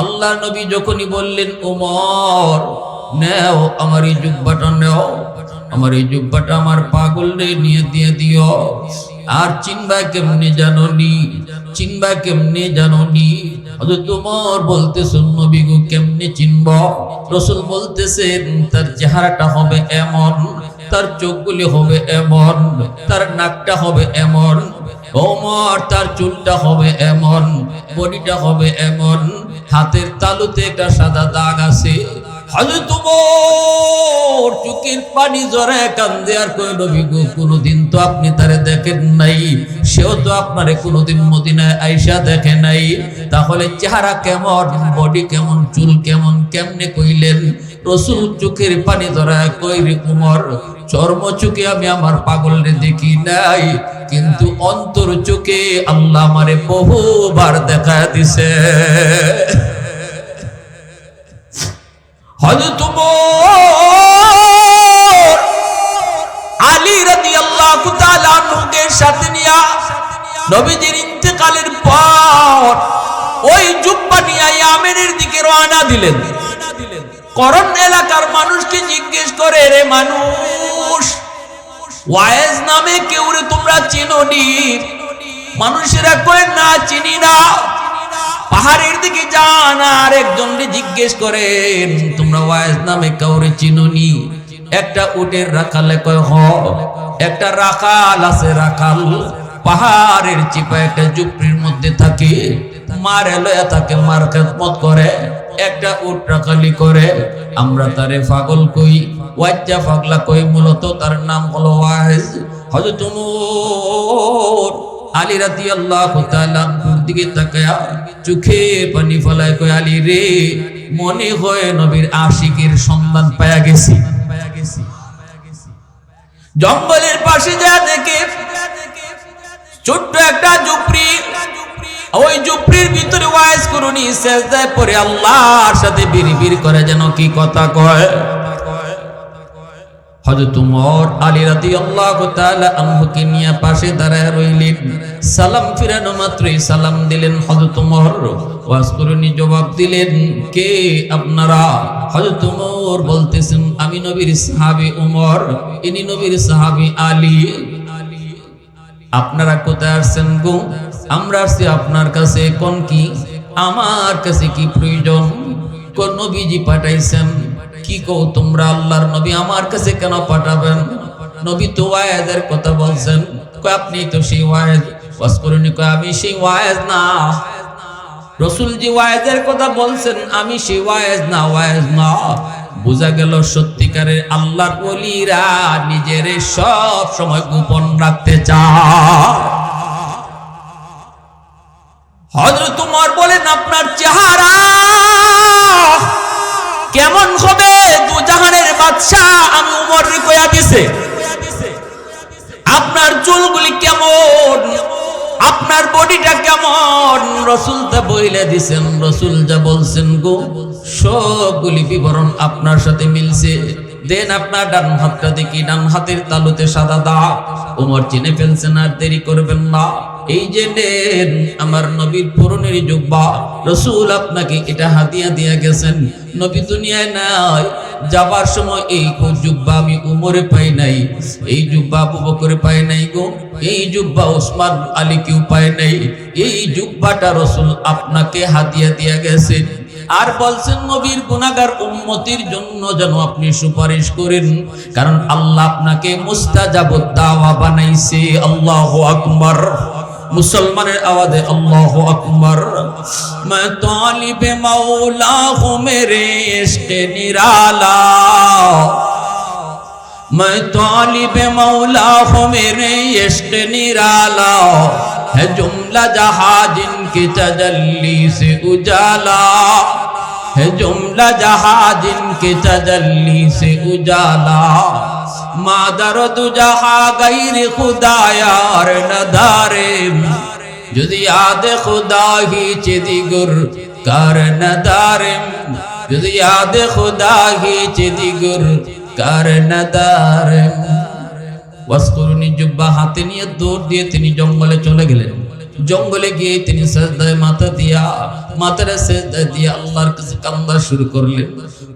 আল্লাহ নবী যখনই বললেন ওমর নেও আমার এই জুব্বাটা নেও, আমার এই জুব্বাটা আমার পাগলে নিয়ে দিয়ে দিও। আর চিনবা কেমনে জানোনি, চিনবা কেমনে জানোনি? হযরত ওমর বলতেছেন নবী গো কেমনে চিনব? রাসূল বলতেছেন তার চেহারাটা হবে এমন, তার চোখগুলি হবে এমন, তার নাকটা হবে এমন, ওমর তার চুলটা হবে এমন, বডিটা হবে এমন, হাতের তালুতে একটা সাদা দাগ আছে। হযরত ওমর চোখের পানি জড়ায় কান্দে আর কই নবী গো কোনদিন তো আপনি তারে দেখেন নাই, সেও তো আপনারে কোনদিন মদিনায় আয়েশা দেখে নাই, তাহলে চেহারা কেমন, বডি কেমন, চুল কেমন, কেমনে কইলেন? রাসূল চোখের পানি জড়ায় কই রে ওমর চর্ম চোখে আমি আমার পাগলরে দেখি নাই, কিন্তু অন্তর চোখে আল্লাহ আমারে বহুবার দেখা দিছে। হযরত ওমর আলী রাদিয়াল্লাহু তাআলা আনহুকে সাথে নিয়া নবীজির ইন্তেকালের পর ওই জুব্বা নিয়ে ইয়ামেনের দিকে রওনা দিলেন। করণ এলাকার মানুষকে জিজ্ঞেস করে, রে মানুষ, ওয়াইজ নামে কেউ রে তোমরা চিনোনি? মানুষেরা কয় না চিনি না। পাহাড়ের দিকে যান আর একজনকে জিজ্ঞেস করেন তোমরা ওয়াইজ নামে কাউরে চিনোনি? একটা উটের রাখালে কয় হ। একটা রাখাল আছে, রাখাল পাহাড়ের চিপায় একটা ঝুপড়ির মধ্যে থাকে, মারে লয়া তাকে মার খেদমত করে, একটা উট রাখালি করে, আমরা তারে পাগল কই, ওয়াজ্জা পাগলা কই, মূলত তার নাম হলো ওয়াইজ। হযরত ওমর আলী রাদিয়াল্লাহু তাআলা দিকে তাকায়া চোখে পানি ফলায় কয় আলী রে মনে হয় নবীর আশিকের সন্ধান পায়া গেছি। জঙ্গলের পাশে যা দেখে ছোট্ট একটা ঝুপড়ি, ওই ঝুপড়ির ভিতরে ওয়াইজ করুনি সেজদায় পড়ে আল্লাহর সাথে বিড়বিড় করে যেন কি কথা কয়। হযরত ওমর আলী রাদিয়াল্লাহু তাআলা আনহুকে নিয়ে পাশে দাঁড়ায় রইলেন। সালাম ফিরানো মাত্রই সালাম দিলেন হযরত ওমর, ওয়াজ করুনি জবাব দিলেন কে আপনারা? হযরত ওমর বলতেছেন আমি নবীর সাহাবী ওমর, ইনি নবীর সাহাবী আলী। আপনারা কোথায় আসছেন গো? আমরা আসছি আপনার কাছে। কোন কি? আমার কাছে কি প্রয়োজন? কোন নবীজি পাঠাইছেন? কি কও তোমরা আল্লাহর নবী আমার কাছে কেন পাঠাবেন? নবী তো ওয়াইজের কথা বলছেন। কয় আপনি তো সেই ওয়াইজ। ওয়াজ করুনি কয় আমি সেই ওয়াইজ না। রাসূল জি ওয়াইজের কথা বলছেন, আমি সেই ওয়াইজ না, ওয়াইজ না। বোঝা গেল সত্যিকারের আল্লাহর ওলিরা নিজের সব সময় গোপন রাখতে চায়। হযরত ওমর বলেন আপনার চেহারা কেমন হবে? দুজাহানের বাদশা আমি ওমর রে কইয়া দিছে। আপনার চুলগুলি কেমন, আপনার বডিটা কেমন, রাসূল তা বইলে দিছেন। রাসূল যা বলছেন গো সবগুলি বিবরণ আপনার সাথে মিলছে। দেন আপনার ডান হাতটা দেখি, ডান হাতের তালুতে সাদা দাগ। ওমর চিনে ফেলছেন, আর দেরি করবেন না। এই যে নেন আমার নবীর পরনের জুব্বা, রাসূল আপনাকে এটা হাদিয়া দিয়ে গেছেন। নবী দুনিয়ায় নাই, যাবার সময় এই জুব্বা আমি উমরে পাই নাই, এই জুব্বা আবু বকরে পাই নাই গো, এই জুব্বা ওসমান আলী কেউ পায় নাই। এই জুব্বাটা রাসূল আপনাকে হাদিয়া দিয়ে গেছেন। আর বলছেন নবীর গুনাহগার উম্মতির জন্য যেন আপনি সুপারিশ করেন, কারণ আল্লাহ আপনাকে মুস্তাজাবুদ দাওয়া বানাইছে। আল্লাহু আকবার। মুসলমানের আওয়াজে আল্লাহু আকবার। मैं तालिब मौला हूँ मेरे इश्क निराला, मैं तालिब मौला हूँ मेरे इश्क निराला, है जुमला जहां जिनकी तजल्ली से उजाला, है जुमला जहां जिनकी तजल्ली से उजाला, मादर दु जहां गैर खुदा यार नदारे, যদি আদে খুদা হি চেদিগুর কার নদারেম, যদি আদে খুদা হি চেদিগুর কার নদারেম। ওয়াজ করুনি জুব্বা হাতে নিয়ে দৌড় দিয়ে তিনি জঙ্গলে চলে গেলেন। জঙ্গলে গিয়ে তিনি সিজদায় মাথা দিয়া মাথার সিজদা দিয়ে আল্লাহর কাছে কান্না শুরু করলেন।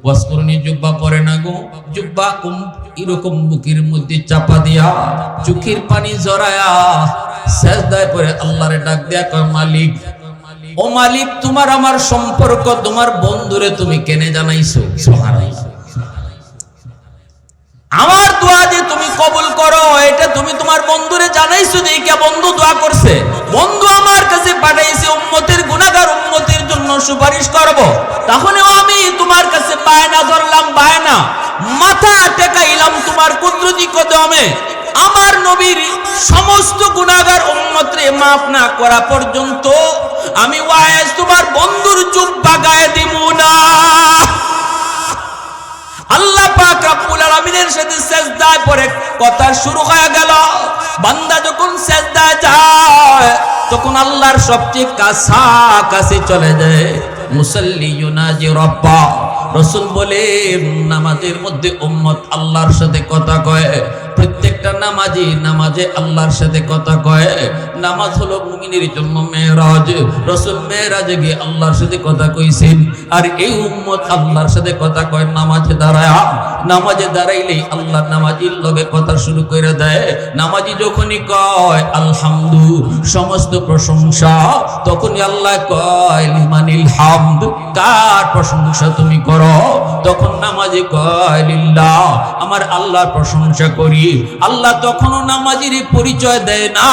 ওয়াসকুরনি জুব্বা পরে না গো, জুব্বা এরকম বুকের মধ্যে চাপা দিয়া চোখের পানি জড়ায়া সিজদায় পড়ে আল্লাহরে ডাক দিয়া কয়, মালিক, ও মালিক, তোমার আমার সম্পর্ক তোমার বন্ধুরে তুমি কেনে জানাইছো? সুবহানাল্লাহ। আমার দোয়া যে তুমি কবুল করো এটা তুমি তোমার বন্ধুরে জানাইছো, যে কে বন্ধু দোয়া করছে, বন্ধু আমার কাছে পাঠাইছে উম্মতের গুনাহগার উম্মতের জন্য সুপারিশ করব। তখন আমি তোমার কাছে বায়না ধরলাম, বায়না মাথা টেকাইলাম তোমার কুদরতি কদমে, আমার নবীর সমস্ত গুনাহগার উম্মতরে maaf না করা পর্যন্ত আমি ওয়াইজ তোমার বন্ধুর জুব্বা গায়ে দিব না। আল্লাহ পাক রব্বুল আলামিনের সাথে সিজদায় পড়ে কথা শুরু হয়ে গেল। বান্দা যখন সিজদায় যায় তখন আল্লাহর সবচেয়ে কাছাকাছি চলে যায়। মুসাল্লি ইউনাজি রাব্বা, রাসূল বলেন নামাজের মধ্যে উম্মত আল্লাহর সাথে কথা কয়। প্রত্যেকটা নামাজি নামাজে আল্লাহর সাথে কথা কয়। নামাজ হলো মুমিনের জন্য মেরাজ। রাসূল মেরাজে গিয়ে আল্লাহর সাথে কথা কইছেন, আর এই উম্মত আল্লাহর সাথে কথা কয় নামাজে দাঁড়ায়া। নামাজে দাঁড়াইলেই আল্লাহ নামাজির লগে কথা শুরু করে দেয়। নামাজি যখনই কয় আলহামদু, সমস্ত প্রশংসা, তখনই আল্লাহ কয় লিমানিল হামদ, কার প্রশংসা তুমি করো? তখন নামাজি কয় লিল্লাহ, আমার আল্লাহর প্রশংসা করি। আল্লাহ তখনও নামাজির পরিচয় দেয় না,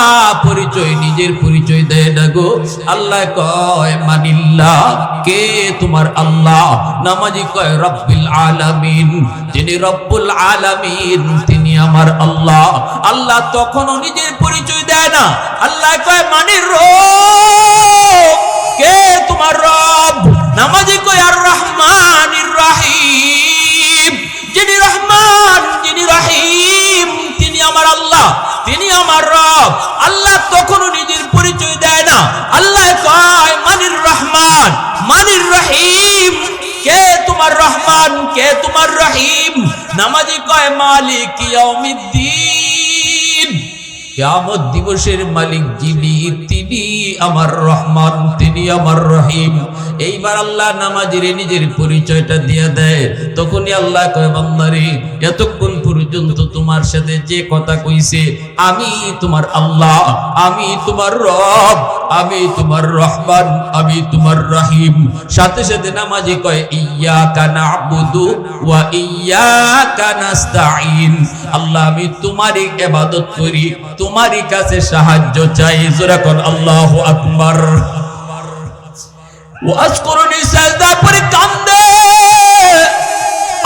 পরিচয় নিজের পরিচয় দেয় না গো। আল্লাহ কয় মানিল্লাহ, কে তোমার আল্লাহ? নামাজি কয় রব্বিল আলামিন, যিনি রব্বুল আলামিন তিনি আমার আল্লাহ। আল্লাহ তখনও নিজের পরিচয় দেয় না। আল্লাহ কয় মানির রব, কে তোমার রব? নামাজি কয় আর রহমানির রহিম, যিনি রহমান যিনি রহিম তিনি আমার আল্লাহ, তিনি আমার রব। আল্লাহ তখনও নিজের পরিচয় দেয় না। আল্লাহ কয় মানির রহমান মানির রহিম, কে তোমার রহমান কে তোমার রহিম? নামাজি কয় মালিক ইয়াউমিদ্দিন, কিয়ামত দিবসের মালিক যিনি তিনি আমার রহমান, তিনি আমার রহিম। এইবার আল্লাহ নামাজির নিজের পরিচয়টা দিয়ে দেয়। তখনই আল্লাহ কয় বান্দারে, এতক্ষণ পর্যন্ত তোমার সাথে যে কথা কইছে আমি তোমার আল্লাহ, আমি তোমার রব, আমি তোমার রহমান, আমি তোমার রহিম। সাথে সাথে নামাজি কয় ইয়্যাকা না'বুদু ওয়া ইয়্যাকা নাস্তাঈন, আল্লাহ আমি তোমারই ইবাদত করি, তোমারই কাছে সাহায্য চাই। জোরে কোন আল্লাহু আকবার। ওয়াজকুরনি, সাজদা পড়ে কান্দে,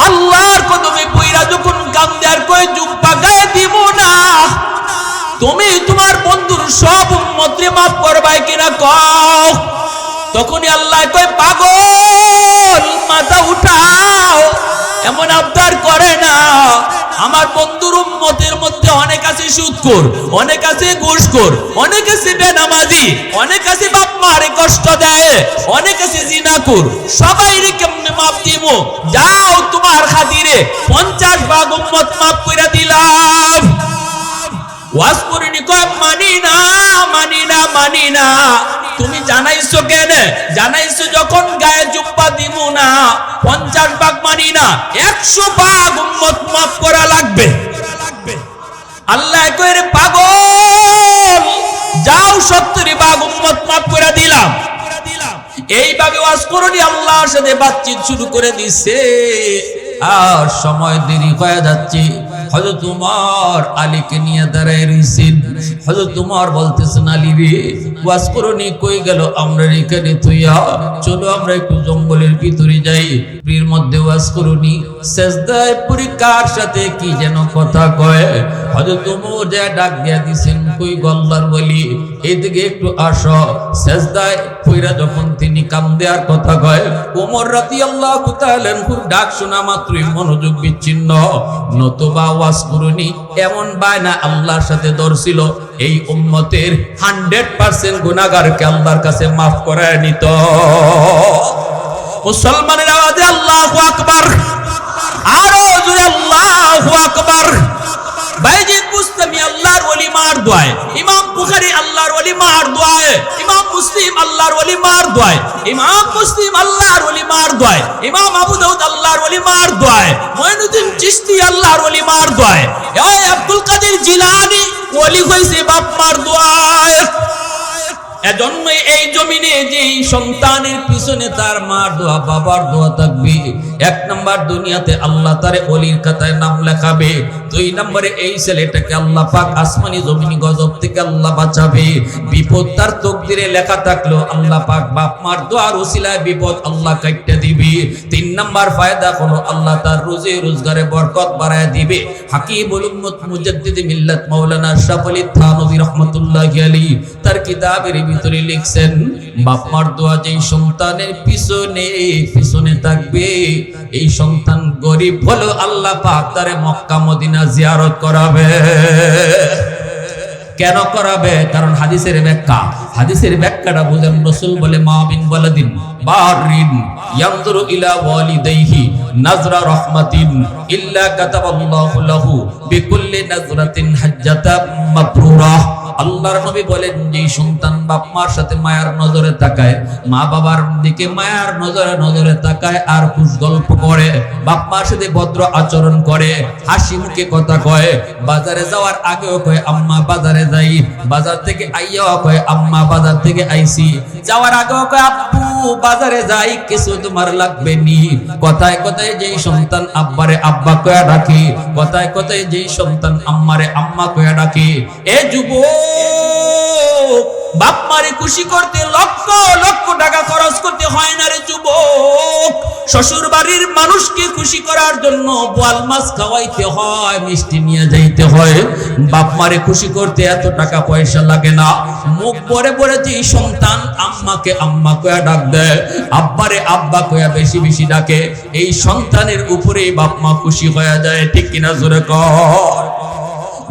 আল্লাহর কদমে পইরা যখন কান্দে আর কয় জুব্বা গায়ে দিব না, তুমি তোমার বন্ধুর সব উম্মতরে maaf করবাই কিনা কও? তখনই আল্লাহ কয় পাগল, মাথা উঠাও, এমন আবদার করে না। আমার বন্ধুর উম্মতের মধ্যে অনেক আছে সুদখোর, অনেক আছে ঘুষখোর, অনেক আছে বেনামাজি, অনেক আছে বাপ মারে কষ্ট দেয়, অনেক আছে জিনাখোর। সবাইরে কেমনে মাপ দিব? যাও তোমার খাতিরে 50 ভাগ উম্মত মাপ কইরা দিলাম। ওয়াজকুরনি কয় মানি না মানি না মানি না। তুমি জানাইছো কেন? জানাইছো যখন গায়ে জুব্বা দিব না, 50 ভাগ মানি না, 100 ভাগ উম্মত মাফ করা লাগবে। আল্লাহ কয় রে পাগল, যাও 70 ভাগ উম্মত মাফ করে দিলাম। এইভাবে ওয়াজকুরনি আল্লাহর সাথে বাতচিত শুরু করে দিছে। আর সময় দেরি হয়ে যাচ্ছে। হযরত উমর আলীকে নিয়ে দাঁড়ায় রইছেন। হযরত উমর বলতেছেন, আলী রে, ওয়াজকুরনি কই গেল? আমরা এখানে তুইয়া চলো আমরা একটু জঙ্গলের ভিতরে যাই। এর মধ্যে ওয়াজকুরনি সিজদায় পড়ে কার সাথে কি যেন কথা কয়। হযরত উমর যা ডাক দিয়া দিছেন, কই গল্লার বলি, এদিকে একটু আসো। সিজদায় পড়ে যখন তিনি কান্দে আর কথা কয়, ওমর রাদিয়াল্লাহু তাআলা আনহুর ডাক শোনা মাত্রই মনোযোগ বিচ্ছিন্ন। নতুবা ওয়াজকুরনি এমন বায়না আল্লাহর সাথে ধরছিল, এই উম্মতের 100% গুনাহগারকে আল্লাহর কাছে maaf করে নিত। মুসলমানের আওয়াজে আল্লাহু আকবার, আরো জোরে আল্লাহু আকবার। ভাইজি ইসলামী আল্লাহর ওলি মার দোয়ায়, ইমাম বুখারী আল্লাহর ওলি মার দোয়ায়, ইমাম মুসলিম আল্লাহর ওলি মার দোয়ায়, ইমাম মুসলিম আল্লাহর ওলি মার দোয়ায়, ইমাম আবু দাউদ আল্লাহর ওলি মার দোয়ায়, মুঈনুদ্দিন চিশতি আল্লাহর ওলি মার দোয়ায়, এই আব্দুল কাদের জিলানী ওলি হইছে বাপ মার দোয়ায়। এজন্য এই জমিনে যে সন্তানের পিছনে তার মার দোয়া বাবার দোয়া থাকবে, এক নাম্বার দুনিয়াতে আল্লাহ তারে ওলির খাতায় নাম লেখাবে, দুই নম্বরে এই ছেলেটাকে আল্লাহ পাক আসমানি জমিনি গজব থেকে আল্লাহ বাঁচাবে। বিপদ তার তকদিরে লেখা থাকলো আল্লাহ পাক বাপ মার দোয়ার ওসিলায় বিপদ আল্লাহ কাটতে দিবে। তিন নাম্বার ফায়দা হলো আল্লাহ তার রুজি রোজগারে বরকত বাড়ায় দিবে। হাকিমুল উম্মত মুজাদ্দিদ মিল্লাত মাওলানা আশরাফ আলী থানভী রাহমাতুল্লাহি আলাইহি তার কিতাবের ভিতরে লিখছেন, বাপ মার দোয়া যেই সন্তানের পিছনে থাকবে, এই সন্তান গরিব হলো আল্লাহ পাক তারে মক্কা মদিনা জিয়ারত করাবে। কেন করাবে? কারণ হাদিসের ব্যাখ্যাটা বুঝেন। রাসূল বলে, মা মিন ওয়ালাদিন বারিন ইয়ানজুরু ইলা ওয়ালিদাইহি নাজরা রাহমাতিন ইল্লা কাতাবাল্লাহু লাহু বিকুল্লি নাজরাতিন হাজ্জাতাম মাবরুরা। আল্লাহর নবী বলেন, যে সন্তান বাপ মার সাথে মায়ার নজরে তাকায়, মা বাবার দিকে মায়ার নজরে তাকায় আর খুশ গল্প করে, বাপ মার সাথে ভদ্র আচরণ করে, হাসি মুখে কথা কয়, বাজারে যাওয়ার আগেও কয় আম্মা বাজারে যাই, বাজার থেকে আইয়াও কয় আম্মা বাজার থেকে আইছি, যাওয়ার আগেও কয় আব্বু বাজারে যাই, কিছু তোমার লাগবে নি। কথায় কথায় যেই সন্তান আব্বারে আব্বা কয়া ডাকে, কথায় কথায় যেই সন্তান আম্মারে আম্মা কয়া ডাকে, এ যুবক বাপ মারে খুশি করতে লক্ষ লক্ষ টাকা খরচ করতে হয় না রে যুবক। শ্বশুর বাড়ির মানুষকে খুশি করার জন্য বোয়াল মাছ খাওয়াইতে হয়, মিষ্টি নিয়ে যাইতে হয়। বাপ মারে খুশি করতে এত টাকা পয়সা লাগে না। মুখ ভরে ভরে যে সন্তান আম্মাকে আম্মা কয়া ডাক দেয়, আব্বারে আব্বা কয়া বেশি বেশি ডাকে, এই সন্তানের উপরেই বাপ মা খুশি হয়ে যায়। ঠিক কিনা জোরে কর।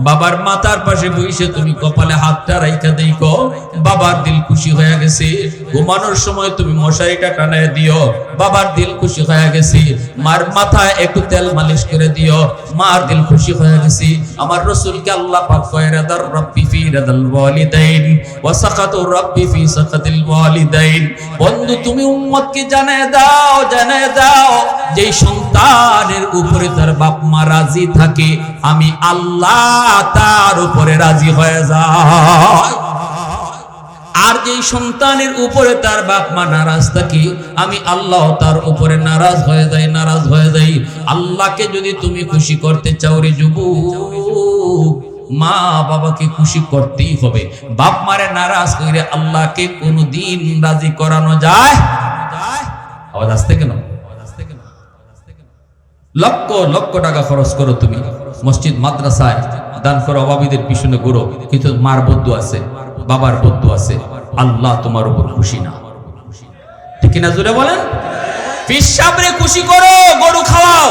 বাবার মাথার পাশে বসে তুমি কপালে হাতটা রাইখা দেখো, বাবার দিল খুশি হয়ে গেছে। ঘুমানোর সময় তুমি মশারিটা টানায় দিও, বাবার দিল খুশি হয়ে গেছে। মার মাথায় একটু তেল মালিশ করে দিও, মার দিল খুশি হয়ে গেছে। আমার রাসূলকে আল্লাহ পাক কয়, রাদার রাব্বি ফি রাদাল ওয়ালিদাইন ওয়া সাকাতু রাব্বি ফি সাকাতিল ওয়ালিদাইন। বন্ধু তুমি উম্মতকে জানায় দাও যে সন্তানের উপরে তার বাপ মা রাজি থাকে, আমি আল্লাহ তার উপরে রাজি হয়ে যায়। আর যেই সন্তানের উপরে তার বাপ মা নারাজ থাকে, আমি আল্লাহ তার উপরে নারাজ হয়ে যাই। আল্লাহকে যদি তুমি খুশি করতে চাও রে যুবক, মা বাবাকে খুশি করতেই হবে। বাপ মারে নারাজ করে আল্লাহকে কোনদিন রাজি করানো যায়? আওয়াজ আসতে কেন? লক্ষ লক্ষ টাকা খরচ করো তুমি, মসজিদ মাদ্রাসায় দান করো, অভাবীদের পিছনে ঘুরো, কিন্তু মার বদ্ধ আছে, বাবার বদ্ধ আছে, আল্লাহ তোমার উপর খুশি না। ঠিক কিনা জোরে বলেন? পীর সাহেবরে খুশি করো, গরু খাওয়াও,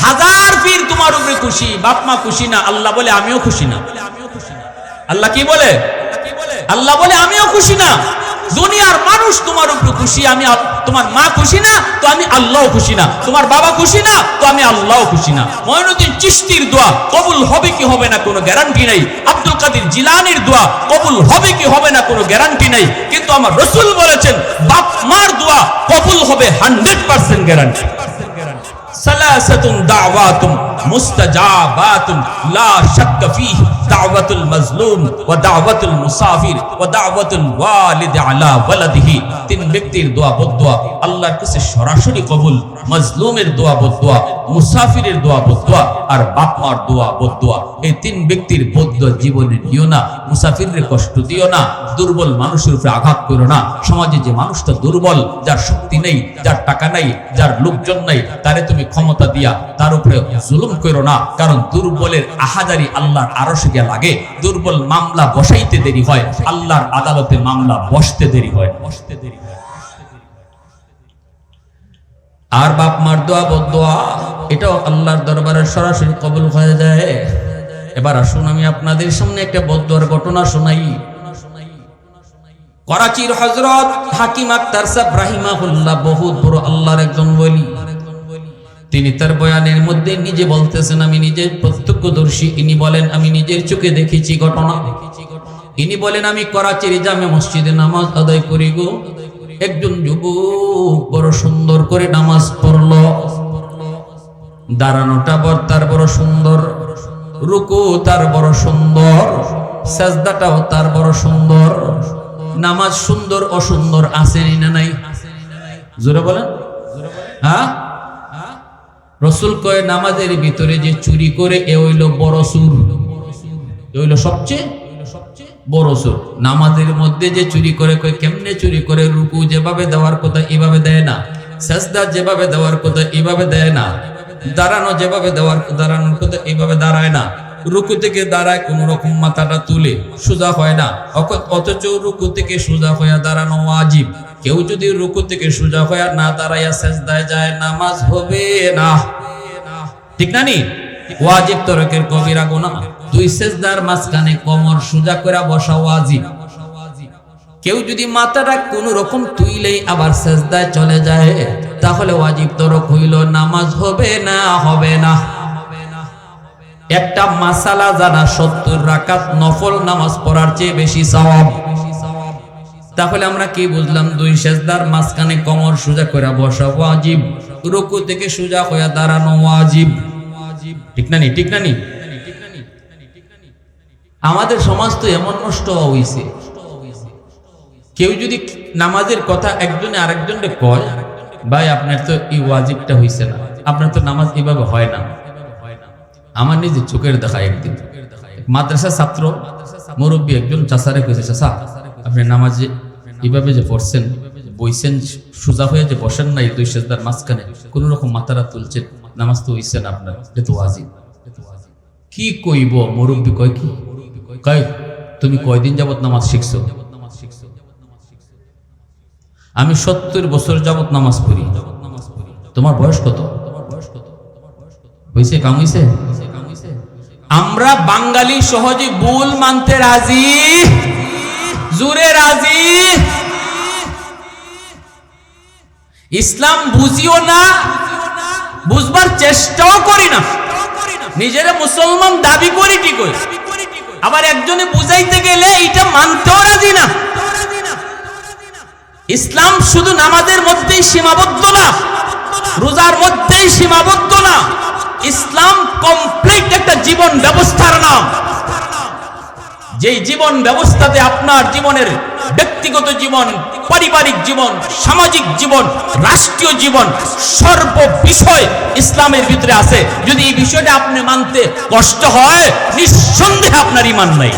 হাজার পীর তোমার উপরে খুশি, বাপ মা খুশি না। আল্লাহ বলে আমিও খুশি না। আল্লাহ কি বলে? আল্লাহ বলে আমিও খুশি না। দুনিয়ার মানুষ তোমার উপরে খুশি, আমি তোমার মা খুশি না তো আমি আল্লাহ খুশি না, তোমার বাবা খুশি না তো আমি আল্লাহ খুশি না। মুঈনুদ্দিন চিশতির দোয়া কবুল হবে কি হবে না কোনো গ্যারান্টি নাই। আব্দুল কাদের জিলানীর দোয়া কবুল হবে কি হবে না কোনো গ্যারান্টি নাই। কিন্তু আমার রাসূল বলেছেন বাপ মার দোয়া কবুল হবে 100% গ্যারান্টি। সালাসাতুন দাওয়াতুন মুস্তাজাবাতুন লা শাক্কা ফীহি দাওয়াতুল মাজলুম ওয়া দাওয়াতুল মুসাফির ওয়া দাওয়াতুল ওয়ালিদ আলা ওয়ালাদিহি। তিন ব্যক্তির দোয়া বদদোয়া আল্লাহর কাছে সরাসরি কবুল। মাজলুমের দোয়া বদদোয়া, মুসাফিরের দোয়া বদদোয়া, আর বাপ মার দোয়া বদদোয়া। এই তিন ব্যক্তির বদদোয়া জীবনে দিও না। মুসাফিরের কষ্ট দিও না, দুর্বল মানুষের উপরে আঘাত করো না। সমাজে যে মানুষটা দুর্বল, যার শক্তি নেই, যার টাকা নাই, যার লোকজন নাই, তারে তুমি ক্ষমতা দিয়া তার উপরে জুলুম করো না। কারণ দুর্বলের আহাজারি আল্লাহর আরশে গিয়ে লাগে। দুর্বল মামলা বসাইতে দেরি হয়, আল্লাহর আদালতে মামলা বসতে দেরি হয়। আর বাপ মার দোয়া বদদোয়া এটাও আল্লাহর দরবারে সরাসরি কবুল হয়ে যায়। এবার আসুন আমি আপনাদের সামনে একটা বদদোয়ার ঘটনা শোনাই। করাচির হযরত হাকিম আক্তার সাহেব রাহিমাহুল্লাহ বহুত বড় আল্লাহর একজন ওলি। তিনি তার বয়ানের মধ্যে নিজে বলতেছেন আমি নিজে প্রত্যক্ষদর্শী। ইনি বলেন আমি নিজের চোখে দেখেছি ঘটনা। ইনি বলেন আমি করাচির জামে মসজিদে নামাজ আদায় করি গো, একজন যুবক বড় সুন্দর করে নামাজ পড়ল, দাঁড়ানোটা তার বড় সুন্দর, রুকু তার বড় সুন্দর, সাজদাটাও তার বড় সুন্দর। নামাজ সুন্দর অসুন্দর আছে না নাই? জোরে বলেন। হ্যাঁ, রসুল কয় নামাজের ভিতরে যে চুরি করে এ হইল বড় সুর, এ হইল সবচেয়ে বড় সুর। নামাজের মধ্যে যে চুরি করে, কয় কেমনে চুরি করে? রুকু যেভাবে দেওয়ার কথা এভাবে দেয় না, সাজদা যেভাবে দেওয়ার কথা এভাবে দেয় না, দাঁড়ানো যেভাবে দাঁড়ানোর কথা এভাবে দাঁড়ায় না, রুকু থেকে দাঁড়ায় কোন রকম মাথাটা তুলে সোজা হয় না, অথচ রুকু থেকে সোজা হয়ে দাঁড়ানো ওয়াজিব। কেউ যদি রুকু থেকে সোজা হয়ে না দাঁড়াইয়া সাজদায় যায় নামাজ হবে না। ঠিক না নি? ওয়াজিব তরকের কবিরা গুনাহ। দুই সেজদার মাঝখানে কোমর সোজা করে বসা ওয়াজিব। কেউ যদি মাথাটা কোন রকম তুইলেই আবার সাজদায় চলে যায় তাহলে ওয়াজিব তরক হইল, নামাজ হবে না, হবে না। একটা মাসালা জানা 70 রাকাত নফল নামাজ পড়ার চেয়ে বেশি সওয়াব। তাহলে আমরা কি বুঝলাম? দুই সেজদার মাঝখানে কোমর সোজা করে বসা ওয়াজিব, রুকু থেকে সোজা হয়ে দাঁড়ানো ওয়াজিব। ঠিক না নি? ঠিক না নি? আমাদের সমাজ তো এমন নষ্ট হইছে, কেউ যদি নামাজের কথা একজনে আরেকজনকে কয়, ভাই আপনার তো এই ওয়াজিবটা হইছে না, আপনার তো নামাজ এইভাবে হয় না। আমার নিজে চোখের দেখা একদিন মাদ্রাসা ছাত্র মুরব্বী একজন চাচারে কইছে, চাচা আপনি নামাজে এইভাবে যে পড়ছেন, বইছেন সোজা হয়ে যে বসেন না এই দুই সেজদার মাঝখানে, কোন রকম মাথাটা তুলছেন, নামাজ তো হইছে না আপনার, এটা তো ওয়াজিব। কি কইব? মুরব্বী কয় কি কয়, তুমি কয়দিন যাবত নামাজ শিখছো? আমি 70 বছর যাবত নামাজ পড়ি। তোমার বয়স কত? হইছে কাম হইছে? আমরা বাঙালি সহজে ভুল মানতে রাজি, জুরে রাজি। ইসলাম বুঝিও না, বুঝবার চেষ্টাও করি না, নিজেরা মুসলমান দাবি করি ঠিকই, আবার একজনে বুঝাইতে গেলে এটা মানতেও রাজি না। ইসলাম শুধু নামাজের মধ্যেই সীমাবদ্ধ না, রোজার মধ্যেই সীমাবদ্ধ না। ইসলাম কমপ্লিট একটা জীবন ব্যবস্থার নাম, যেই জীবন ব্যবস্থাতে আপনার জীবনের ব্যক্তিগত জীবন, পারিবারিক জীবন, সামাজিক জীবন, রাষ্ট্রীয় জীবন, সর্ব বিষয় ইসলামের ভিতরে আছে। যদি এই বিষয়টা আপনি মানতে কষ্ট হয়, নিঃসন্দেহে আপনার ঈমান নাই,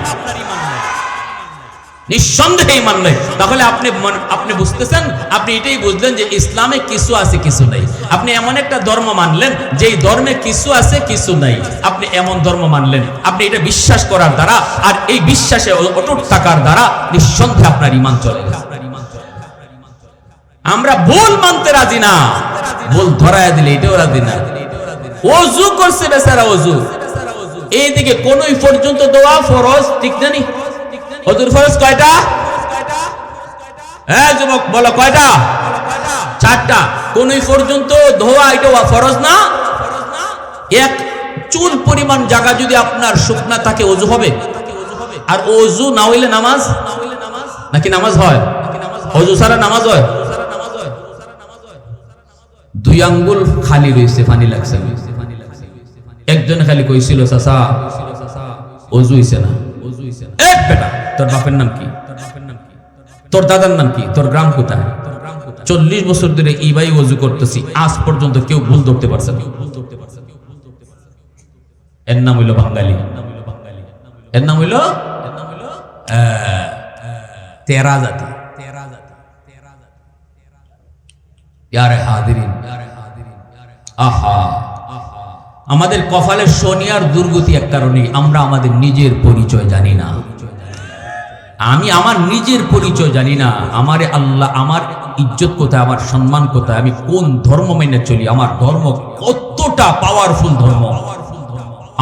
নিঃসন্দেহে ঈমান নাই। তাহলে আপনি বুঝতেছেন, আপনি এটাই বুঝলেন যে ইসলামে কিছু আছে কিছু নাই। আপনি এমন একটা ধর্ম মানলেন যেই ধর্মে কিছু আছে কিছু নাই, আপনি এমন ধর্ম মানলেন। আপনি এটা বিশ্বাস করার দ্বারা আর এই বিশ্বাসে অটুট থাকার দ্বারা নিঃসন্দেহে আপনার ঈমান চলে গেছে। আমরা ভুল মানতে রাজি না, ভুল ধরায় দিলে এটাও রাজি না। ওযু করছে বেচারা, ওযু এইদিকে কোনই পর্যন্ত দোয়া ফরজ, ঠিক না নি? ওযুর ফরজ কয়টা? হ্যাঁ যুবক বলো কয়টা? 4টা। কোনই পর্যন্ত ধোয়া এটা ফরজ না। এক চুল পরিমাণ জায়গা যদি আপনার শুকনা থাকে ওযু হবে? আর ওযু না হইলে নামাজ নাকি নামাজ হয়? ওযু ছাড়া নামাজ হয়? 2 আঙ্গুল খালি রইছে, পানি লাগছে। একজন খালি কইছিল, চাচা ওযু হইছে না। এক বেটা, তোর বাপের নাম কি? তোর দাদার নাম কি? তোর গ্রাম কোথায়? 40 বছর ধরে এই ভাই ওযু করতেছি, আজ পর্যন্ত কেউ ভুল ধরতে পারছে না। এর নাম হইল বাঙালি, এর নাম হইল তেরা জাতি। ইয়ারে হাদিরিন, আহা, আমাদের কপালের শনি আর দুর্গতি এক কারণে, আমরা আমাদের নিজের পরিচয় জানি না। আমি আমার নিজের পরিচয় জানি না। আমারে আল্লাহ, আমার ইজ্জত কোথায়, আমার সম্মান কোথায়, আমি কোন ধর্ম মেনে চলি, আমার ধর্ম কতটা পাওয়ারফুল ধর্ম,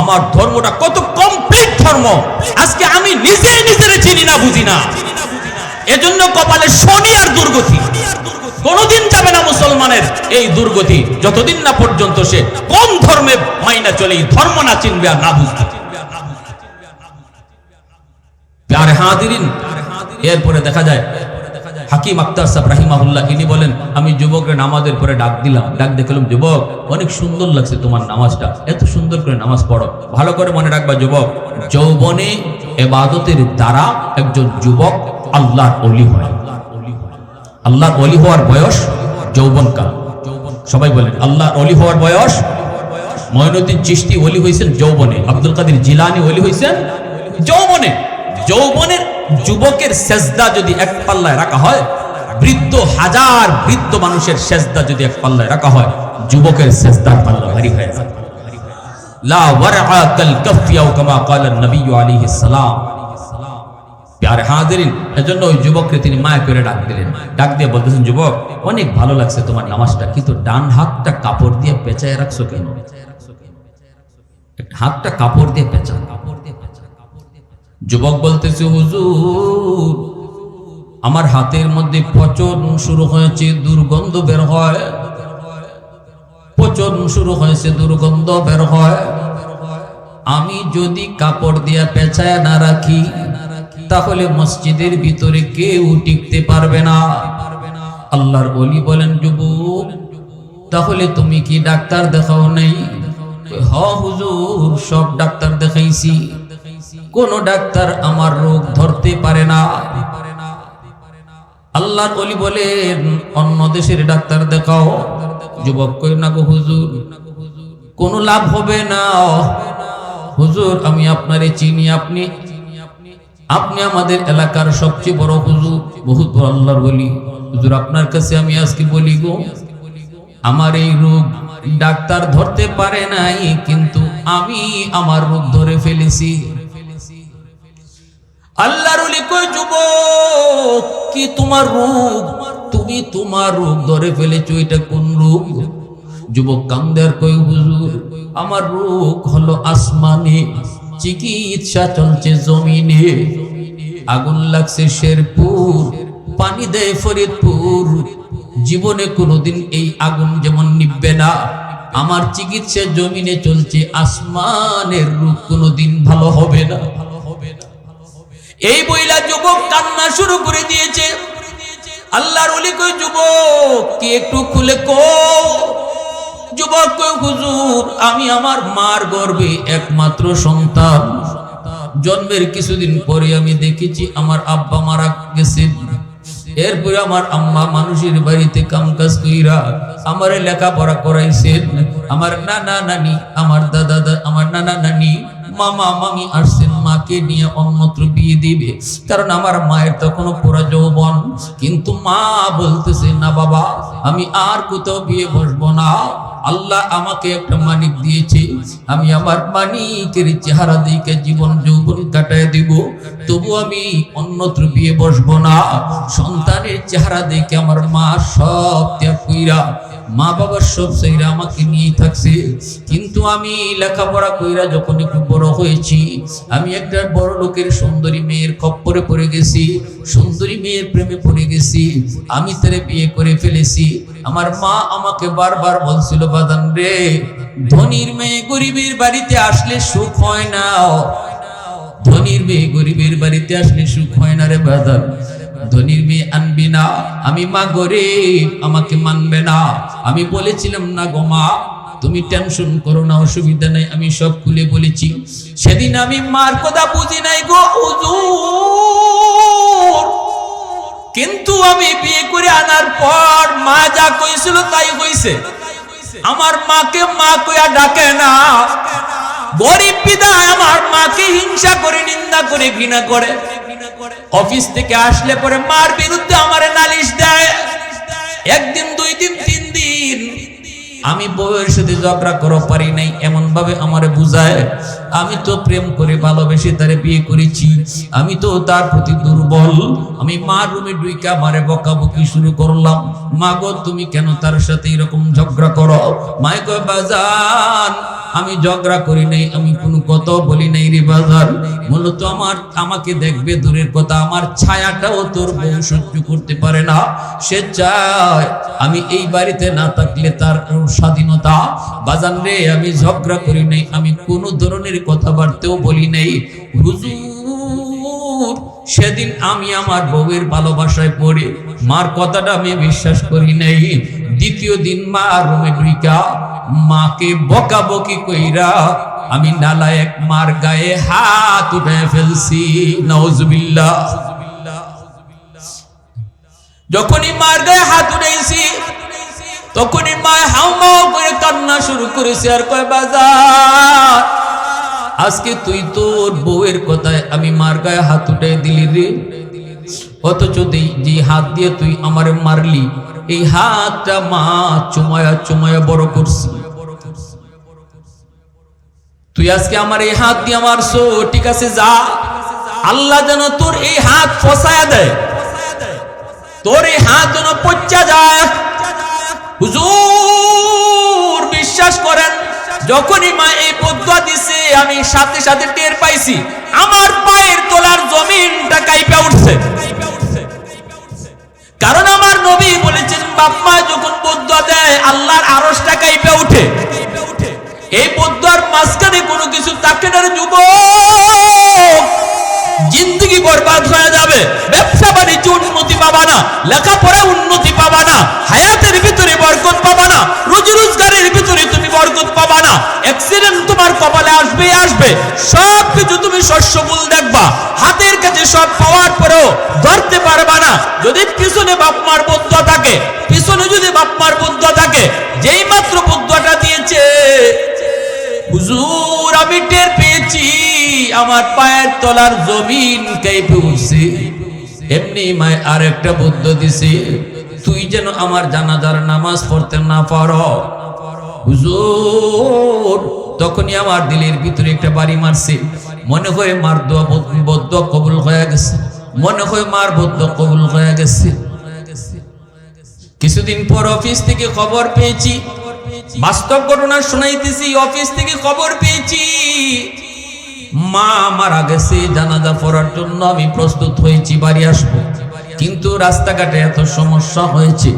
আমার ধর্মটা কত কমপ্লিট ধর্ম, আজকে আমি নিজেই নিজের চিনি না, বুঝি না। এজন্য কপালে শনি আর দুর্গতি কোনদিন যাবে না মুসলমানের। এই দুর্গতি, যতদিন না পর্যন্ত সে কোন ধর্মে মাইনা চলে, এই ধর্ম না চিনবে আর না বুঝবে। প্যারে হাজিরিন, এরপরে দেখা যায় হাকিম আক্তার সাহেব রাহিমাহুল্লাহ ইনি বলেন, আমি যুবকরা নামাজের পরে ডাক দিলাম, ডাক দেখলাম, যুবক অনেক সুন্দর লাগছে তোমার নামাজটা, এত সুন্দর করে নামাজ পড়ো। ভালো করে মনে রাখবা যুবক, যৌবনে ইবাদতের দ্বারা একজন যুবক আল্লাহর ওলি হয়। আল্লাহর ওলি হওয়ার বয়স যৌবনকাল। সবাই বলেন আল্লাহর ওলি হওয়ার বয়স। মঈনুদ্দিন চিশতি ওলি হয়েছেন যৌবনে, আব্দুল কাদের জিলানী ওলি হয়েছেন যৌবনে। যৌবনের যুবকের সেজদা যদি এক পাল্লায় রাখা হয়, বৃদ্ধ হাজার বৃদ্ধ মানুষের সেজদা যদি এক পাল্লায় রাখা হয়, যুবকের সেজদার পাল্লা ভারী হয়ে যায়। লা ওয়ারআ কাল কাফি আও কামা ক্বালা নবী আলাইহিস সালাম। প্যারে হাজিরিন, এজন্য ওই যুবককে তিনি মায়া করে ডাক দিলেন, ডাক দিয়ে বলতেছেন, যুবক অনেক ভালো লাগছে তোমার নামাজটা, কিন্তু ডান হাতটা কাপড় দিয়ে পেঁচায় রাখছো কেন? হাতটা কাপড় দিয়ে পেঁচা। যুবক বলতেছে, হুজুর আমার হাতের মধ্যে পচন শুরু হয়েছে, দুর্গন্ধ বের হয়, পচন শুরু হয়েছে, দুর্গন্ধ বের হয়। আমি যদি কাপড় দিয়ে পেঁচায় না রাখি তাহলে মসজিদের ভিতরে কেউ টিকতে পারবে না। আল্লাহর ওলি বলেন, যুবক তাহলে তুমি কি ডাক্তার দেখাও নাই? হ হুজুর, সব ডাক্তার দেখাইছি, কোন ডাক্তার আমার রোগ ধরতে পারে না। আল্লাহর ওলি বলেন, অন্য দেশের ডাক্তার দেখাও। যুবক কই, না গো হুজুর, কোনো লাভ হবে না। হুজুর আমি আপনারে চিনি, আপনি আমাদের এলাকার সবচেয়ে বড় হুজুর, বহুত বড় আল্লাহর ওলি। হুজুর আপনার কাছে আমি আজকে বলি গো, আমার এই রোগ ডাক্তার ধরতে পারে নাই, কিন্তু আমি আমার রোগ ধরে ফেলেছি। আল্লাহর ওলি কই, যুবক কি তোমার রোগ? তুমি তোমার রোগ ধরে ফেলেছো, এটা কোন রোগ? যুবক কান্দার কই, হুজুর আমার রোগ হলো আসমানে, চিকিৎসা চলছে জমিনে। আগুন লাগছে শেরপুর, পানি দেয় ফরিদপুর, জীবনে কোনোদিন এই আগুন যেমন নিভবে না, আমার চিকিৎসা জমিনে চলছে, আসমানের রোগ কোনোদিন ভালো হবে না। এই বইলা যুবক কান্না শুরু করে দিয়েছে। আল্লাহর ওলি কই, যুবক কি একটু খুলে কও? যুবক কই, হুজুর আমি আমার মার গর্ভে একমাত্র সন্তান, জন্মের কিছুদিন পরে আমি দেখেছি আমার আব্বা মারা গেছেন। এরপরে আমার আম্মা মানুষের বাড়িতে কামকাজ কইরা আমারে লেখাপড়া করাইছেন। আমার নানা নানি, আমার দাদা, আমার নানা নানি, মামা মামি আসছেন মাকে নিয়ে অন্যত্র বিয়ে দিবে, কারণ আমার মায়ের তখনও পুরা যৌবন। কিন্তু মা বলতেছে, না বাবা আমি আর কোথাও বিয়ে বসবো না, আল্লাহ আমাকে একটা মানিক দিয়েছে, আমি আমার মানিকের চেহারা দেখে জীবন যৌবন কাটায় দিব, তবু আমি অন্যত্র বিয়ে বসবো না। সন্তানের চেহারা দেখে আমার মা সব ত্যাগ কইরা, মা বাবার সব চাইরা আমাকে নিয়ে থাকছে। কিন্তু আমি লেখাপড়া কইরা যখন একটু বড় হয়েছি, আমি একটা বড় লোকের সুন্দরী মেয়ের খপ্পরে পড়ে গেছি, সুন্দরী মেয়ের প্রেমে পড়ে গেছি, আমি তারে বিয়ে করে ফেলেছি। আমার মা আমাকে বারবার বলছিল, বাদান রে, ধনীর মেয়ে গরিবের বাড়িতে আসলে সুখ হয় না, ধনীর মেয়ে গরিবের বাড়িতে আসলে সুখ হয় না রে বাদান, ধনীর মেয়ে আনবি না। আমি মা গরিব, আমাকে মানবে না। আমি বলেছিলাম, না গো মা তুমি টেনশন করো না, অসুবিধা নাই, আমি সব খুলে বলেছি। সেদিন আমি মার কথা বুঝি নাই গো হুজুর, কিন্তু আমি বিয়ে করে আনার পর মা যা কইছিল তাই হইছে। আমার মাকে মা কইয়া ডাকে না, গরিব বিদায় আমার মাকে হিংসা করে, নিন্দা করে, ঘৃণা করে। অফিস থেকে আসলে পরে মার বিরুদ্ধে আমারে নালিশ দেয়। একদিন, দুই দিন, তিন দিন আমি বউয়ের সাথে ঝগড়া করতে পারি নাই, এমন ভাবে আমারে বুঝায়। আমি তো প্রেম করে ভালোবেসে তারে বিয়ে করেছি, আমি তো তার প্রতি দুর্বল। আমি মার রুমে ঢুইকা মারে বকাবকি শুরু করলাম, মা গো তুমি কেন তার সাথে এরকম ঝগড়া করো? মায় কয় বাজান আমি ঝগড়া করি নাই, আমি কোনো কথা বলি নাই রে বাজান, মূলত আমাকে দেখবে দূরের কথা, আমার ছায়াটাও তোর বউ সহ্য করতে পারে না, সে চায় আমি এই বাড়িতে না থাকলে তার স্বাধীনতা। বাজান রে আমি ঝগড়া করি নাই, আমি কোনো ধরনের কথাবার্তাও বলি নাই হুজুর। সেদিন আমি আমার বউয়ের ভালোবাসায় পড়ে মার কথাটা আমি বিশ্বাস করি নাই। দ্বিতীয় দিন মা রুমে ঢুইকা মাকে বকাবকি কইরা আমি নালায়েক মার গায়ে হাত উঠে ফেলছি, নাউজুবিল্লাহ। যখনই মার গায়ে হাত উঠাইছি তখনই মা হাউমাউ করে কান্না শুরু করেছে আর কয় বাজার আজকে তুই তোর বউয়ের কথায় আমি মার গায়ে হাত উঠাই দিলি রে, অথচ যে হাত দিয়ে তুই আমারে মারলি এই হাতটা মা চুমায়া চুমায়া বড় করছি, তুই আজকে আমার এই হাত দিয়ে মারছো, ঠিক আছে যা, আল্লাহ যেন তোর এই হাত ফসায়া দেয়, তোর এই হাত যেন পচা যায়। হুজুর বিশ্বাস করেন যখনই মা এই বদুয়া দিছে আমি সাথে সাথে টের পাইছি আমার পায়ের তলার জমিনটা কাঁপা উঠছে। কারণ আমার নবী বলেছেন বাপ মা যখন বদুয়া দেয় আল্লাহর আরশটা কাঁপা উঠে। এই বদুয়ার মাঝখানে কোনো কিছু থাকে না যুবক, জিন্দগি বরবাদ হয়ে যাবে, ব্যবসা বাণিজ্য উন্নতি পাবা না, লেখাপড়া উন্নতি পাবা না, হায়াতের ভিতরে বরকত পাবা না, রুজি রোজগারের ভিতরে তুমি বরকত পাবা না, অ্যাক্সিডেন্ট তোমার কপালে আসবে আসবে, সব কিছু তুমি শস্যফুল দেখবা, হাতের কাছে সব পাওয়ার পরেও ধরতে পারবা না যদি পিছনে বাপ মার বদুয়া থাকে। পিছনে যদি বাপ মার বদুয়া থাকে, যেই মাত্র বদুয়াটা দিয়েছে হুজুর আমি টের পেয়েছি আমার পায়ের তলার জমিন কাঁপে উঠছে। এমনি মায় আর একটা বদুয়া দিছে, তুই যেন আমার জানাজার নামাজ পড়তে না পারো। হুজুর তখনই আমার দিলের ভিতরে একটা বাড়ি মারছে, মনে হয় মার দোয়া বদুয়া কবুল হয়ে গেছে, মনে হয় মার বদুয়া কবুল হয়ে গেছে। কিছুদিন পর অফিস থেকে খবর পেয়েছি, বাস্তব ঘটনা শোনাইতেছি, অফিস থেকে খবর পেয়েছি মা মারা গেছে। জানাজা পড়ার জন্য আমি প্রস্তুত হয়েছি, বাড়ি আসবো, কিন্তু রাস্তাঘাটে এত সমস্যা হয়েছে,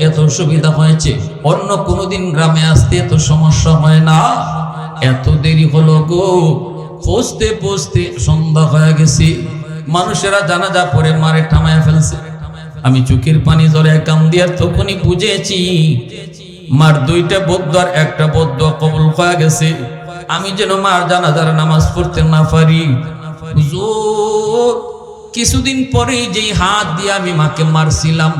এত সুবিধা হয়েছে, অন্য কোনোদিন গ্রামে আসতে এত সমস্যা হয় না। এত দেরি হলো গো, পৌঁছতে পৌঁছতে সন্ধ্যা হয়ে গেছে, মানুষেরা জানাজা পড়ে মারে থামায় ফেলছে। আমি চোখের পানি জলে কাম দিয়ে তখনই বুঝেছি মার দুইটা বদুয়ার একটা বদুয়া কবুল হয়ে গেছে। আমি যেন মার জানাজার নামাজ পড়তে না পারি। হুজুর কিছুদিন পরে যেই হাত দিয়ে আমি মাকে মারছিলাম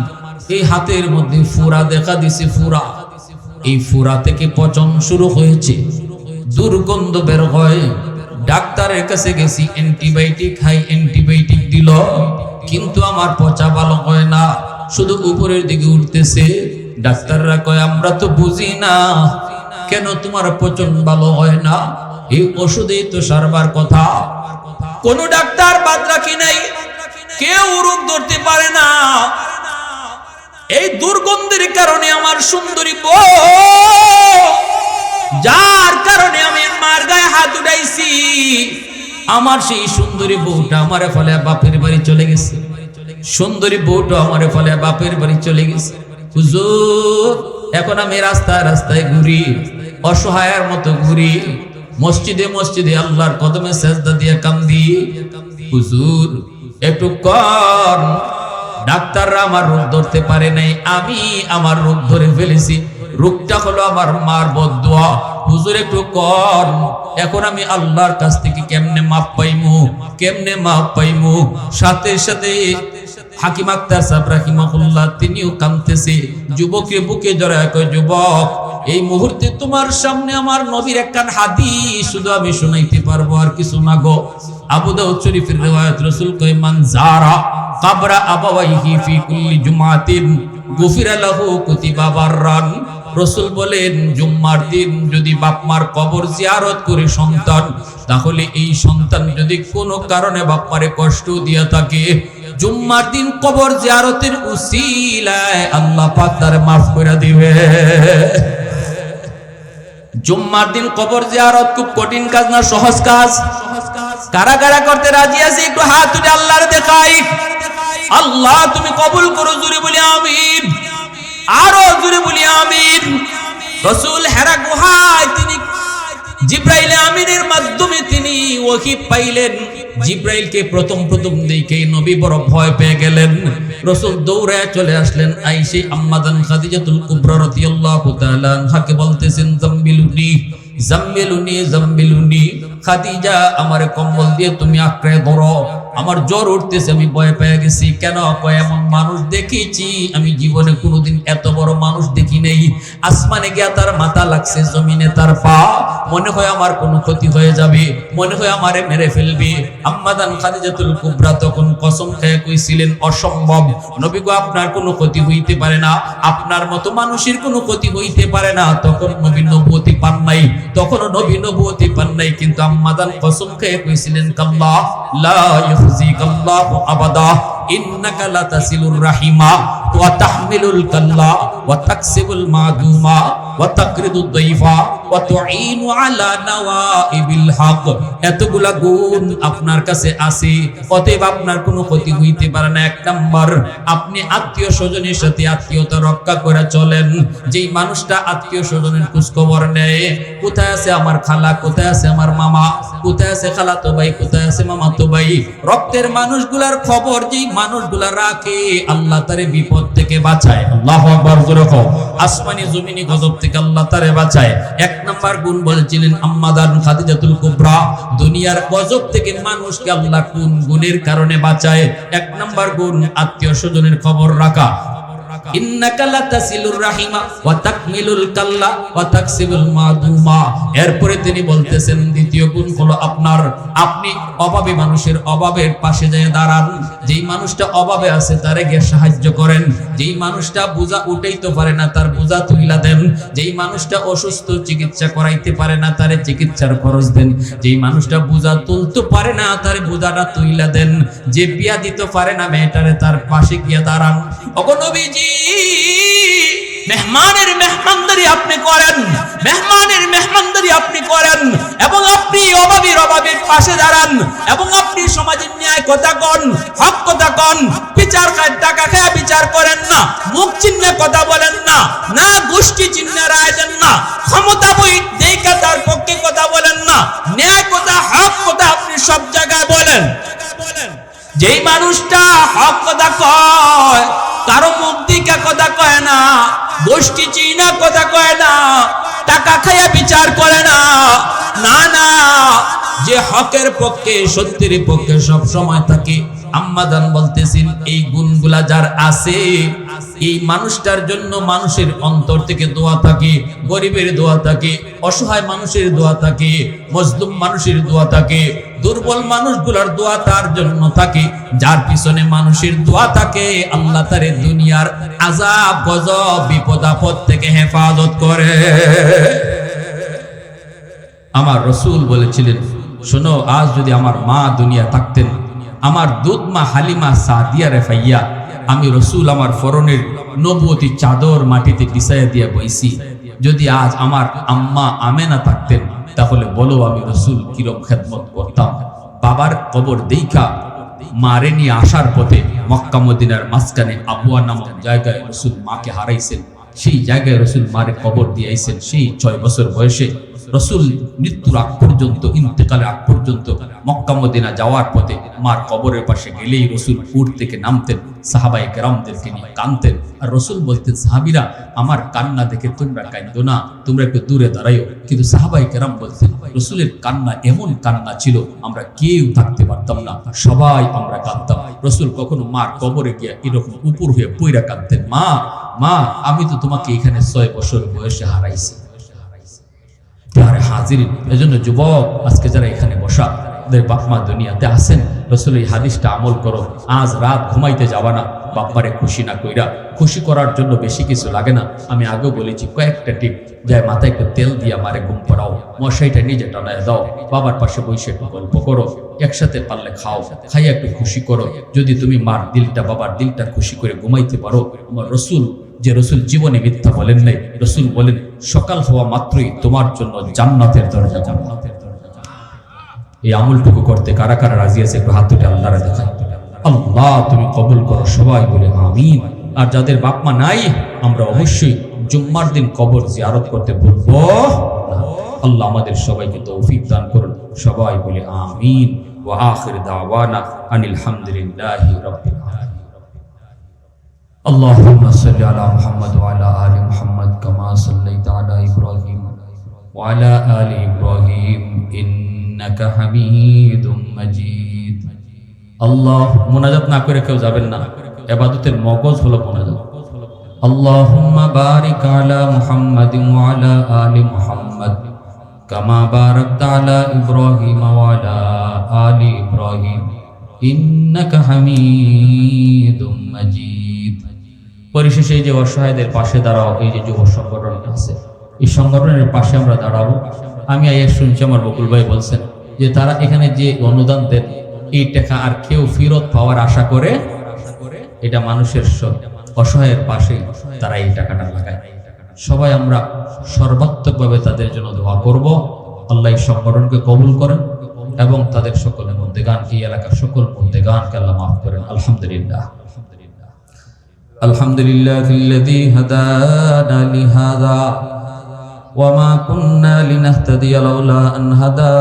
এই হাতের মধ্যে ফুরা দেখা দিছে, ফুরা, এই ফুরা থেকে পচন শুরু হয়েছে, দুর্গন্ধ বের হয়। ডাক্তারের কাছে গেছি, অ্যান্টিবায়োটিক খাই, অ্যান্টিবায়োটিক দিল, কিন্তু আমার পচা ভালো হয় না, শুধু উপরের দিকে উঠতেছে। ডাক্তাররা কয় আমরা তো বুঝি না কেন তোমার পচন ভালো হয় না, এই ওষুধেই তো সারবার কথা। কোন ডাক্তার বাদ রাখি নাই, কেউ রোগ ধরতে পারে না। এই দুর্গন্ধের কারণে আমার সুন্দরী বউ, যার কারণে আমি মার গায়ে হাত উঠাইছি, আমার সেই সুন্দরী বউটা আমারে ফলে বাপের বাড়ি চলে গেছে। সুন্দরী বউটা আমারে ফলে বাপের বাড়ি চলে গেছে। হুজুর এখন আমি রাস্তায় রাস্তায় ঘুরি, অসহায়ের মতো ঘুরি, মসজিদে মসজিদে আল্লাহর কদমে সেজদা দিয়ে কান্দি। হুজুর একটু কর, ডাক্তাররা আমার রোগ ধরতে পারে নাই, আমি আমার রোগ ধরে ফেলেছি, রোগটা হলো আমার মার বদদুয়া। হুজুর একটু কর, এখন আমি আল্লাহর কাছ থেকে কেমনে মাপ পাইমু, কেমনে মাপ পাইমু। সাথে সাথে হাকিম আক্তার সাহেব রাহিমাহুল্লাহ তিনিও কাঁদতেছে, যুবকের বুকে জড়ায় কয় যুবক এই মুহূর্তে তোমার সামনে আমার নবীর একখান হাদিস শুধু আমি শুনাইতে পারবো, আর কিছু না গো। আবু দাউদ শরীফের রিওয়ায়াত, রাসূল কয় মান যারা কবরা আবাওয়াইহি ফি কুল্লি জুমাতিন গুফিরা লাহু কুতিবা বাররান রাসূল বলেন জুম্মার দিন যদি বাপ মার কবর জিয়ারত করে সন্তান, তাহলে এই সন্তান যদি কোনো কারণে বাপ মারে কষ্ট দিয়া থাকে, জুম্মার দিন কবর জিয়ারতের উসিলায় আল্লাহ পাক তারে মাফ করে দিবে। জুম্মার দিন কবর জিয়ারত খুব কঠিন কাজ না সহজ কাজ? কারা কারা করতে রাজি আছে একটু হাত তুলে আল্লাহর দেখাই। আল্লাহ তুমি কবুল করো, জোরে বলি আমিন, আরো জোরে বলি আমিন। রাসূল হেরা গুহায় তিনি জিবরাইল আমিনের মাধ্যমে তিনি ওহী পাইলেন। জিবরাইলকে প্রথম দেখে নবী বড় ভয় পেয়ে গেলেন। রাসূল দৌড়ে চলে আসলেন, আয়েশা আম্মাদান খাদিজাতুল কুবরা রাদিয়াল্লাহু তাআলা আনহাকে বলতেছেন জাম্মিলুনি জাম্মিলুনি জাম্মিলুনি, খাদিজা আমারে কম্বল দিয়ে তুমি আঁকড়ে ধরো, আমার জ্বর উঠতেছে, আমি ভয় পেয়ে গেছি। কেন? কয় এমন মানুষ দেখেছি আমি জীবনে কোনোদিন এত বড় মানুষ দেখি নাই। আসমানে গিয়া তার মাথা লাগছে, জমিনে তার পা, মনে হয় আমার কোনো ক্ষতি হয়ে যাবে, মনে হয় আমারে মেরে ফেলবে। আম্মাদান খাদিজাতুল কুবরা তখন কসম খেয়ে কইছিলেন অসম্ভব নবী গো, আপনার কোনো ক্ষতি হইতে পারে না, আপনার মতো মানুষের কোনো ক্ষতি হইতে পারে না। তখন নবী নবুয়তি পান নাই, তখনও নবী নবুয়তি পান নাই, কিন্তু আম্মাদান কসম খেয়ে কইছিলেন কাল্লা লা ইউযিকাল্লাহু আবাদা ইন্নাকা লাতাসিলুর রাহিমা ওয়া তাহমিলুল কাল্লা ওয়া তাকসিবুল মাদুমা ওয়া তাকরিদুদ দাইফা ওয়া তুঈনু আলা নাওয়াইবিল হক। এতগুলা গুণ আপনার কাছে আছে, অতএব আপনার কোনো ক্ষতি হইতে পারে না। এক নাম্বার, আপনি আত্মীয় স্বজনের সাথে আত্মীয়তা রক্ষা করে চলেন। যেই মানুষটা আত্মীয় স্বজনের খোঁজ খবর নেয়, কোথায় আছে আমার খালা, কোথায় আছে আমার মামা, কোথায় আছে খালাতো ভাই, কোথায় আছে মামাতো ভাই, রক্তের মানুষগুলার খবর যেই মানুষগুলা রাখে, আল্লাহ তারে বিপদ থেকে বাঁচায়। আল্লাহু আকবার, জোরে কও। আসমানি জমিনি গজব থেকে আল্লাহ তারে বাঁচায়। এক নাম্বার গুণ বলেছিলেন আম্মাদান খাদিজাতুল কুবরা, দুনিয়ার গজব থেকে মানুষকে আল্লাহ কোন গুণের কারণে বাঁচায়? এক নাম্বার গুণ আত্মীয় স্বজনের খবর রাখা। ইন্নাকা লাতাসিলুর রাহিমা ওয়া তাকমিলুল কাল্লা ওয়া তাকসিবুল মাদুমা। এরপরে তিনি বলতেছেন দ্বিতীয় গুণ হলো আপনি অভাবী মানুষের অভাবের পাশে যায় দাঁড়ান। যেই মানুষটা অভাবে আছে তারে গিয়ে সাহায্য করেন। যেই মানুষটা বোঝা উঠাইতে পারে না তার বোঝা তুইলা দেন। যেই মানুষটা অসুস্থ চিকিৎসা করাইতে পারে না তারে চিকিৎসার খরচ দেন। যেই মানুষটা বোঝা তুলতে পারে না তারে বোঝাটা তুইলা দেন। যে বিয়া দিতে পারে না মেয়েটারে তার পাশে গিয়ে দাঁড়ান। ওগো নবীজি, মেহমানের মেহমানদারি আপনি করেন, মেহমানের মেহমানদারি আপনি করেন, এবং আপনি অভাবীর পাশে দাঁড়ান, এবং আপনি সমাজের ন্যায় কথা কন, হক কথা কন। বিচার টাকা খেয়ে বিচার করেন না, মুখ চিহ্নে কথা বলেন না, না গোষ্ঠী চিহ্নে রায় দেন না, ক্ষমতা বই দেখা তার পক্ষে কথা বলেন না, ন্যায় কথা হক কথা আপনি সব জায়গায় বলেন। যেই মানুষটা হক কথা কয়, কারো মুখ দিকে কথা কয় না, গোষ্ঠী চিনা কথা কয় না, টাকা খাইয়া বিচার করে না, না না, যে হকের পক্ষে সত্যের পক্ষে সব সময় থাকে। আম্মাদান বলতেছেন এই গুণগুলা যার আছে, এই মানুষটার জন্য মানুষের অন্তর থেকে দোয়া থাকে, গরিবের দোয়া থাকে, অসহায় মানুষের দোয়া থাকে, মজলুম মানুষের দোয়া থাকে, দুর্বল মানুষগুলোর দোয়া তার জন্য থাকে। যার পিছনে মানুষের দোয়া থাকে, আল্লাহ তারে দুনিয়ার আযাব গজব বিপদ আপদ থেকে হেফাজত করে। আমার রাসূল বলেছিলেন, শোনো, আজ যদি আমার মা দুনিয়া থাকতেন, আমার দুধ মা হালিমা সাদিয়া রেফাইয়া, আমি রাসূল আমার ফরনের নবুয়তি চাদর মাটিতে বিছাইয়া দিয়া বইছি। যদি আজ আমার আম্মা আমেনা থাকতেন, তাহলে বলো আমি রাসূল কিরকম খেদমত করতাম। বাবার কবর দেইখা মারে নিয়ে আসার পথে মক্কা মদিনার মাঝখানে আবুয়া নামক জায়গায় রাসূল মাকে হারাইছেন। সেই জায়গায় রাসূল মারে কবর দিয়েছেন। সেই 6 বছর বয়সে রাসূল মৃত্যুর আগ পর্যন্ত, ইন্তেকালের আগ পর্যন্ত মক্কা মদিনা যাওয়ার পথে মার কবরের পাশে গেলেই রাসূল উট থেকে নামতেন, সাহাবায়ে কেরামদেরকে নিয়ে কাঁদতেন। আর রাসূল বলতেন, সাহাবীরা আমার কান্না দেখে তোমরা কাঁদো না, তোমরা একটু দূরে দাঁড়াইও। কিন্তু সাহাবায়ে কেরাম বলতেন, রাসূলের কান্না এমন কান্না ছিল আমরা কেউ থাকতে পারতাম না, সবাই আমরা কাঁদতাম। রাসূল কখনো মার কবরে গিয়ে এরকম উপর হয়ে পইরা কাঁদতেন, মা মা, আমি তো তোমাকে এখানে 6 বছর বয়সে হারাইছি। হাজিরিন, এজন্য যুবক আজকে যারা এখানে বসা, যাদের বাপ মা দুনিয়াতে আছেন, রাসূল এই হাদিসটা আমল করো। আজ রাত ঘুমাইতে যাবা না বাপ্পারে খুশি না কইরা। খুশি করার জন্য বেশি কিছু লাগে না, আমি আগেও বলেছি, কয়েকটা টিপ। যায় মাথায় একটু তেল দিয়ে মারে ঘুম পড়াও, মশাইটা নিজে টানায় দাও, বাবার পাশে বসে একটু গল্প করো, একসাথে পারলে খাও, খাইয়া একটু খুশি করো। যদি তুমি মার দিলটা বাবার দিলটা খুশি করে ঘুমাইতে পারো, আমার রসুল, যে রসুল জীবনে মিথ্যা বলেন নাই, রসুল বলেন সকাল হওয়া মাত্রই তোমার জন্য জান্নাতের দরজা, জান্নাতের দরজা। এই আমলটুকু করতে কারা কারা রাজি আছে একটু হাত দুটো আল্লাহরে দেখায়। আল্লাহ তুমি কবুল করো, সবাই বলে আমিন। আর যাদের বাপ মা নাই, আমরা অবশ্যই জুম্মার দিন কবর জিয়ারত করতে ভুলবো না। আল্লাহ আমাদের সবাইকে তৌফিক দান করুন, সবাই বলে আমিন। ওয়া আখির দাওয়ানা আনিল হামদুলিল্লাহি রাব্বিল আলামিন। আল্লাহুম্মা সাল্লি আলা মুহাম্মাদ ওয়া আলা আলি মুহাম্মাদ কামা সাল্লাইতা আলা ইব্রাহিম ওয়া আলা আলি ইব্রাহিম ইন্নাকা হামিদুম মাজিদ। আল্লাহ মুনাজাত না করে কেউ যাবেন না, ইবাদতের মগজ হলো মুনাজাত। আল্লাহুম্মা বারিক আলা মুহাম্মাদিন ওয়া আলা আলি মুহাম্মাদ কামা বারাকতা আলা ইব্রাহিম ওয়া আলা আলি ইব্রাহিম ইন্নাকা হামিদুম মাজিদ। পরিশেষে এই যে অসহায়দের পাশে দাঁড়াও, এই যে যুব সংগঠন আছে, এই সংগঠনের পাশে আমরা দাঁড়াবো। আমি আইয়া শুনছি আমার বকুল ভাই বলছেন যে তারা এখানে যে অনুদান দেন, এই টাকা আর কেউ ফেরত পাওয়ার আশা করে, এটা মানুষের অসহায়ের পাশে তারা এই টাকাটা লাগায়। সবাই আমরা সর্বাত্মকভাবে তাদের জন্য দোয়া করব। আল্লাহ এই সংগঠনকে কবুল করেন এবং তাদের সকলের মধ্যে গান, এই এলাকার সকল মধ্যে গানকে আল্লাহ মাফ করেন। আলহামদুলিল্লাহ আলহামদুলিল্লাহিল্লাযী হাদানা লিহাযা ওয়া মা কুন্না লিনাহতাদিয়া লাউলা আন হাদা